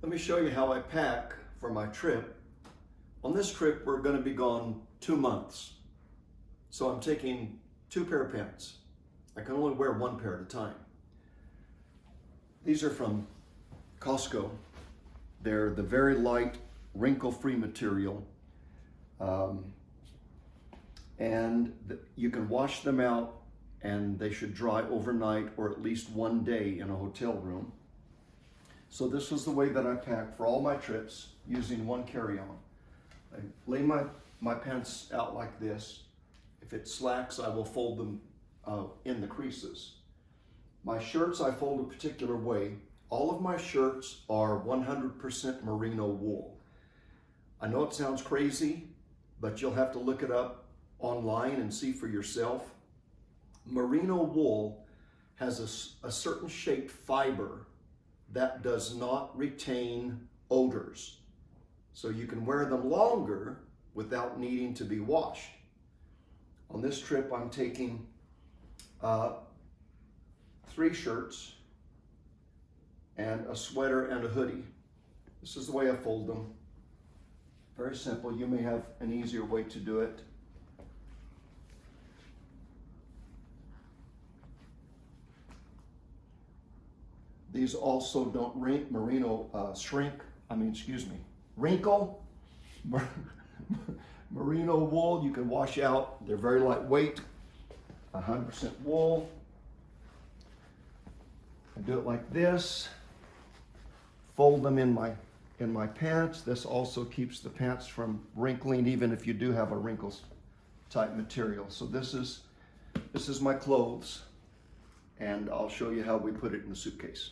Let me show you how I pack for my trip. On this trip, we're going to be gone 2 months. So I'm taking 2 pair of pants. I can only wear 1 pair at a time. These are from Costco. They're the very light, wrinkle-free material. You can wash them out and they should dry overnight or at least 1 day in a hotel room. So this is the way that I pack for all my trips using 1 carry-on. I lay my pants out like this. If it slacks, I will fold them in the creases. My shirts I fold a particular way. All of my shirts are 100% merino wool. I know it sounds crazy, but you'll have to look it up online and see for yourself. Merino wool has a certain shaped fiber that does not retain odors. So you can wear them longer without needing to be washed. On this trip, I'm taking 3 shirts and a sweater and a hoodie. This is the way I fold them. Very simple. You may have an easier way to do it. These also don't wrinkle. Merino wool you can wash out. They're very lightweight, 100% wool. I do it like this. Fold them in my pants. This also keeps the pants from wrinkling, even if you do have a wrinkles type material. So this is my clothes, and I'll show you how we put it in the suitcase.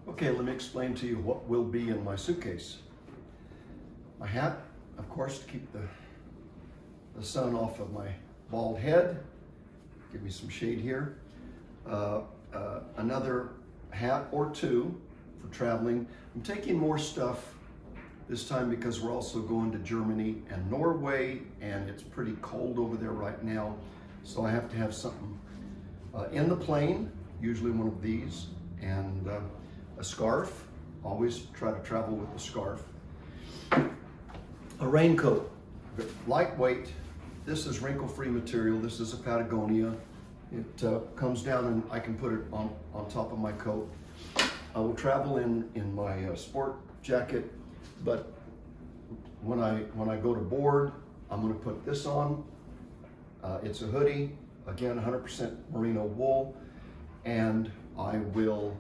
Okay, let me explain to you what will be in my suitcase. My hat, of course, to keep the sun off of my bald head. Give me some shade here. Another hat or 2 for traveling. I'm taking more stuff this time because we're also going to Germany and Norway, and it's pretty cold over there right now. So I have to have something in the plane, usually one of these, and a scarf. Always try to travel with a scarf. A raincoat, lightweight. This is wrinkle-free material. This is a Patagonia. It comes down and I can put it on top of my coat. I will travel in my sport jacket, but when I go to board, I'm going to put this on. It's a hoodie, again 100% merino wool, and I will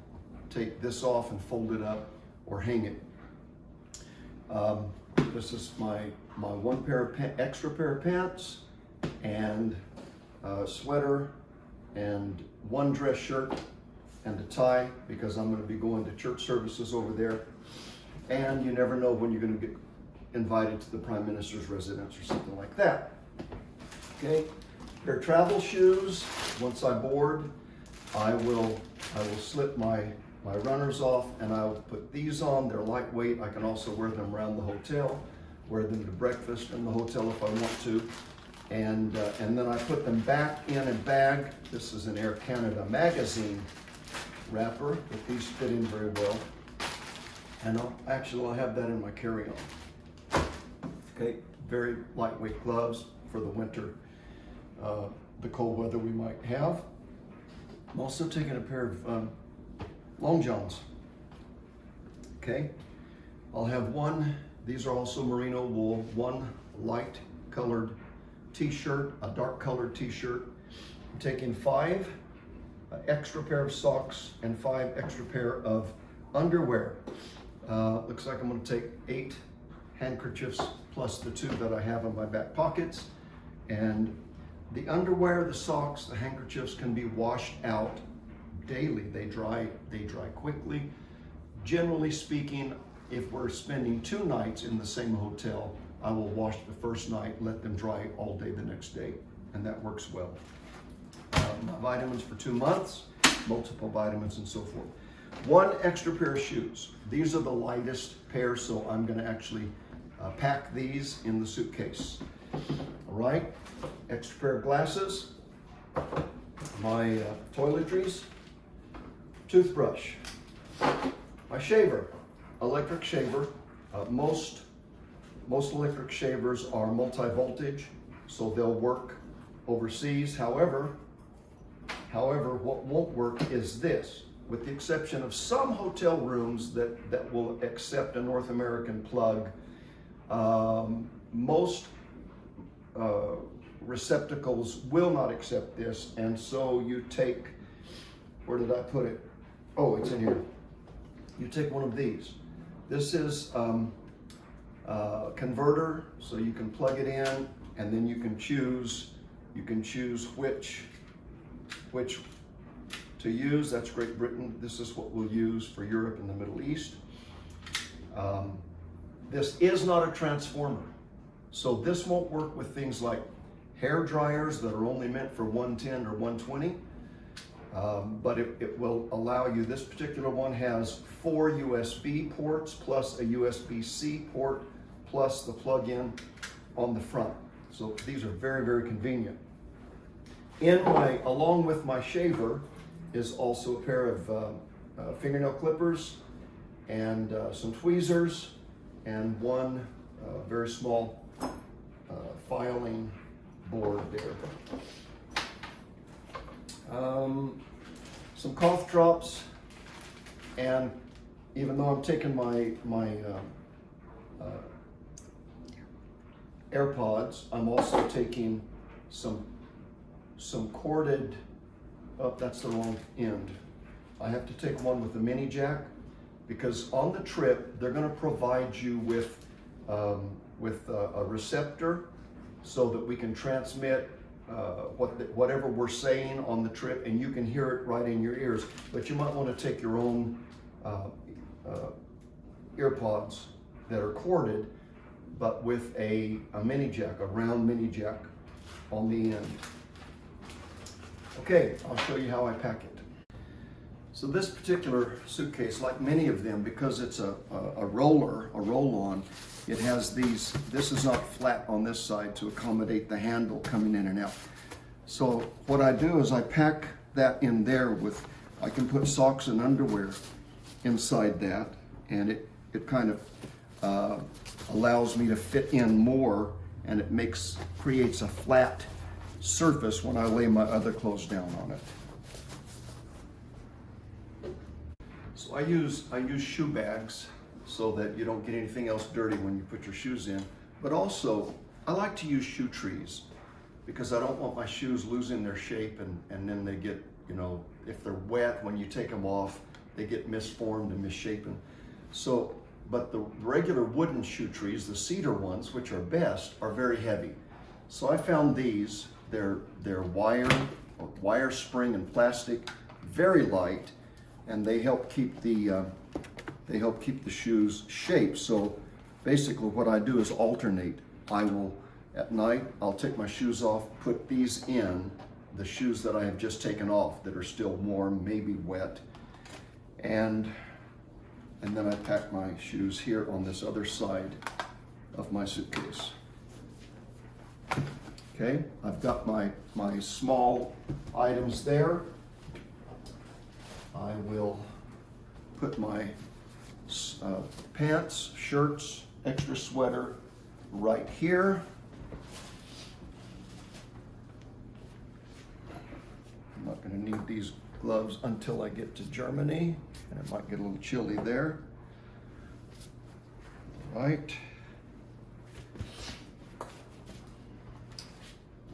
take this off and fold it up or hang it. This is my 1 extra pair of pants and a sweater and 1 dress shirt and a tie, because I'm going to be going to church services over there, and you never know when you're going to get invited to the Prime Minister's residence or something like that. Okay, pair of travel shoes. Once I board, I will slip my runners off and I'll put these on. They're lightweight. I can also wear them around the hotel, wear them to breakfast in the hotel if I want to. And then I put them back in a bag. This is an Air Canada magazine wrapper, but these fit in very well. And I'll have that in my carry-on. Okay, very lightweight gloves for the winter, the cold weather we might have. I'm also taking a pair of long johns. Okay, I'll have 1, these are also merino wool, 1 light colored t-shirt, a dark colored t-shirt. I'm taking 5 extra pair of socks and 5 extra pair of underwear. Looks like I'm going to take 8 handkerchiefs plus the 2 that I have in my back pockets. And the underwear, the socks, the handkerchiefs can be washed out daily. They dry quickly. Generally speaking, if we're spending 2 nights in the same hotel, I will wash the first night, let them dry all day the next day, and that works well. My vitamins for 2 months, multiple vitamins and so forth. 1 extra pair of shoes. These are the lightest pair, so I'm going to actually pack these in the suitcase. All right, extra pair of glasses, my toiletries, toothbrush, my shaver, electric shaver. Most electric shavers are multi-voltage, so they'll work overseas. However, what won't work is this, with the exception of some hotel rooms that will accept a North American plug. Most receptacles will not accept this, and so you take, where did I put it? Oh, it's in here. You take one of these. This is a converter, so you can plug it in, and then you can choose which to use. That's Great Britain. This is what we'll use for Europe and the Middle East. This is not a transformer, so this won't work with things like hair dryers that are only meant for 110 or 120. But it will allow you, this particular one has 4 USB ports plus a USB-C port plus the plug-in on the front. So these are very, very convenient. Along with my shaver is also a pair of fingernail clippers and some tweezers and one very small filing board there. Some cough drops, and even though I'm taking my AirPods, I'm also taking some corded, oh, that's the wrong end. I have to take one with a mini jack, because on the trip, they're gonna provide you with a receptor so that we can transmit whatever we're saying on the trip, and you can hear it right in your ears. But you might want to take your own earpods that are corded, but with a mini jack, a round mini jack on the end. Okay, I'll show you how I pack it. So this particular suitcase, like many of them, because it's a roll-on, it has these, this is not flat on this side to accommodate the handle coming in and out. So what I do is I pack that in there with, I can put socks and underwear inside that, and it kind of allows me to fit in more, and it creates a flat surface when I lay my other clothes down on it. So I use shoe bags so that you don't get anything else dirty when you put your shoes in. But also, I like to use shoe trees because I don't want my shoes losing their shape and then they get, if they're wet, when you take them off, they get misformed and misshapen. So, but the regular wooden shoe trees, the cedar ones, which are best, are very heavy. So I found these, they're wire spring and plastic, very light, and they help keep the shoes shaped. So basically what I do is alternate. At night, I'll take my shoes off, put these in, the shoes that I have just taken off that are still warm, maybe wet, and then I pack my shoes here on this other side of my suitcase. Okay, I've got my small items there. I will put my pants, shirts, extra sweater right here. I'm not going to need these gloves until I get to Germany, and it might get a little chilly there. Right.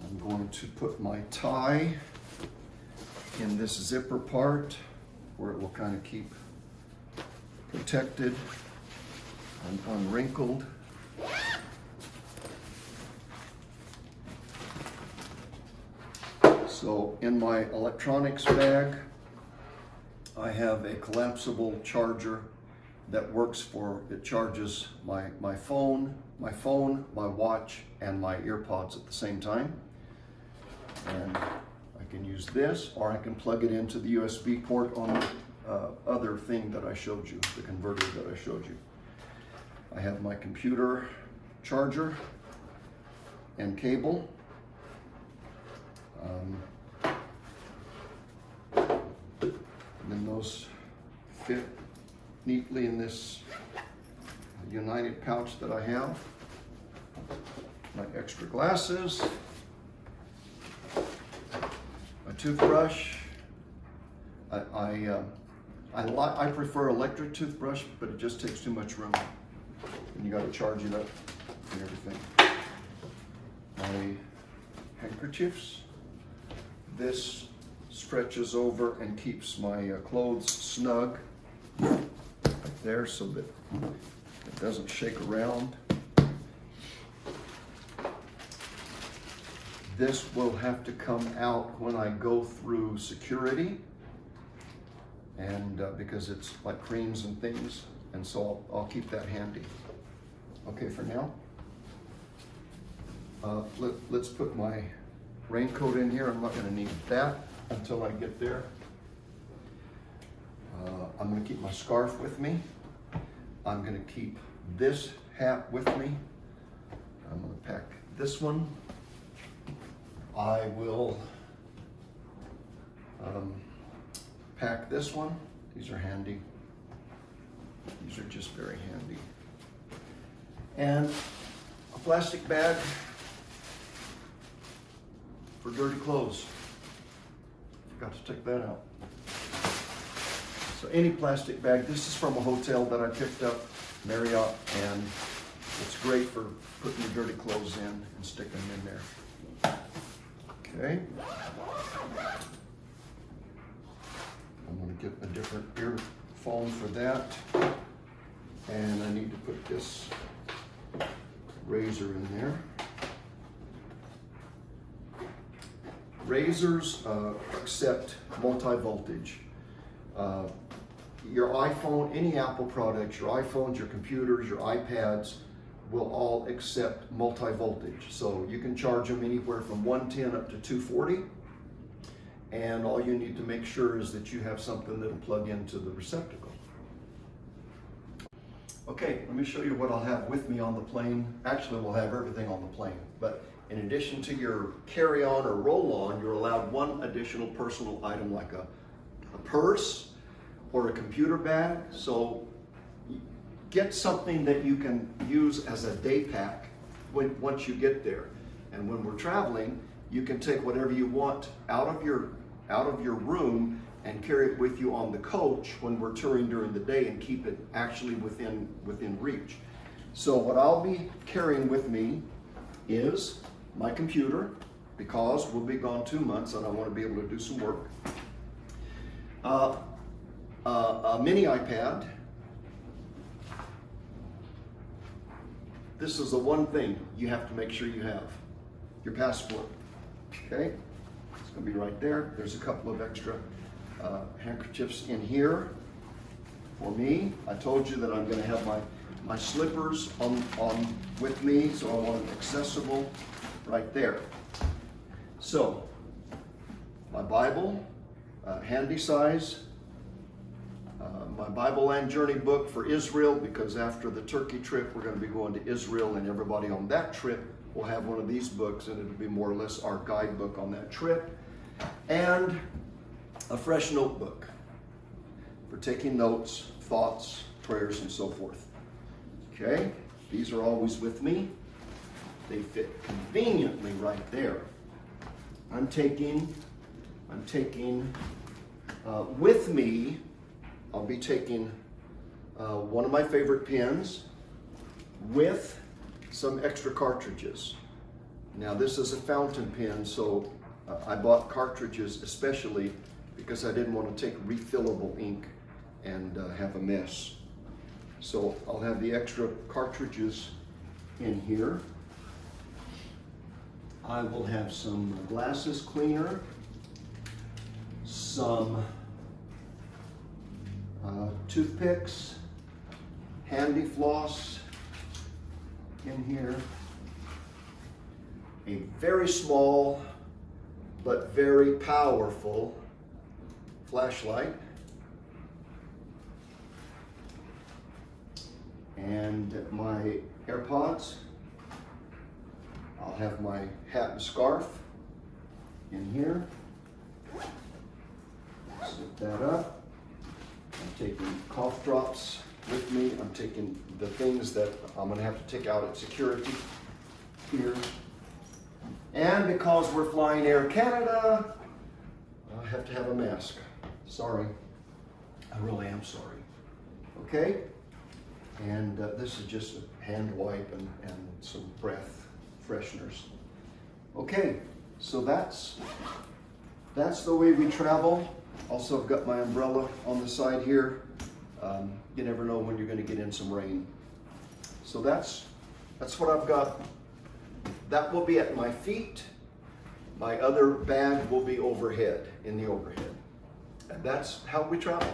I'm going to put my tie in this zipper part where it will kind of keep protected and unwrinkled. So in my electronics bag, I have a collapsible charger that works it charges my phone, my watch, and my earpods at the same time. And I can use this, or I can plug it into the USB port on the other thing that I showed you, the converter that I showed you. I have my computer charger and cable. And then those fit neatly in this United pouch that I have. My extra glasses. My toothbrush. I prefer electric toothbrush, but it just takes too much room. And you got to charge it up and everything. My handkerchiefs. This stretches over and keeps my clothes snug right there so that it doesn't shake around. This will have to come out when I go through security, and because it's like creams and things, and so I'll keep that handy. Okay, for now, let's put my raincoat in here. I'm not going to need that until I get there. I'm going to keep my scarf with me. I'm going to keep this hat with me. I'm going to pack this one. I will pack this one. These are handy. These are just very handy. And a plastic bag for dirty clothes. Forgot to take that out. So any plastic bag. This is from a hotel that I picked up, Marriott, and it's great for putting your dirty clothes in and sticking them in there. Okay. I'm going to get a different earphone for that. And I need to put this razor in there. Razors accept multi-voltage. Your iPhone, any Apple products, your iPhones, your computers, your iPads will all accept multi-voltage. So you can charge them anywhere from 110 up to 240. And all you need to make sure is that you have something that'll plug into the receptacle. Okay, let me show you what I'll have with me on the plane. Actually, we'll have everything on the plane, but in addition to your carry-on or roll-on, you're allowed one additional personal item like a purse or a computer bag. So get something that you can use as a day pack once you get there. And when we're traveling, you can take whatever you want out of your room and carry it with you on the coach when we're touring during the day and keep it actually within reach. So what I'll be carrying with me is my computer, because we'll be gone 2 months and I want to be able to do some work. A mini iPad. This is the one thing you have to make sure you have, your passport. Okay, it's going to be right there. There's a couple of extra handkerchiefs in here for me. I told you that I'm going to have my slippers on with me, so I want it accessible right there. So my Bible, handy size. My Bible and Journey book for Israel, because after the Turkey trip we're going to be going to Israel, and everybody on that trip will have one of these books, and it'll be more or less our guidebook on that trip. And a fresh notebook for taking notes, thoughts, prayers, and so forth. Okay, these are always with me. They fit conveniently right there. I'm taking with me, I'll be taking one of my favorite pens with some extra cartridges. Now this is a fountain pen, so I bought cartridges especially because I didn't want to take refillable ink and have a mess. So I'll have the extra cartridges in here. I will have some glasses cleaner, some toothpicks, handy floss in here, a very small but very powerful flashlight, and my AirPods. I'll have my hat and scarf in here. Zip that up. I'm taking cough drops with me. I'm taking the things that I'm gonna have to take out at security here. And because we're flying Air Canada, I have to have a mask. Sorry, I really am sorry. Okay, and this is just a hand wipe and some breath fresheners. Okay, so that's the way we travel. Also, I've got my umbrella on the side here. You never know when you're going to get in some rain. So that's what I've got. That will be at my feet. My other bag will be overhead, in the overhead. And that's how we travel.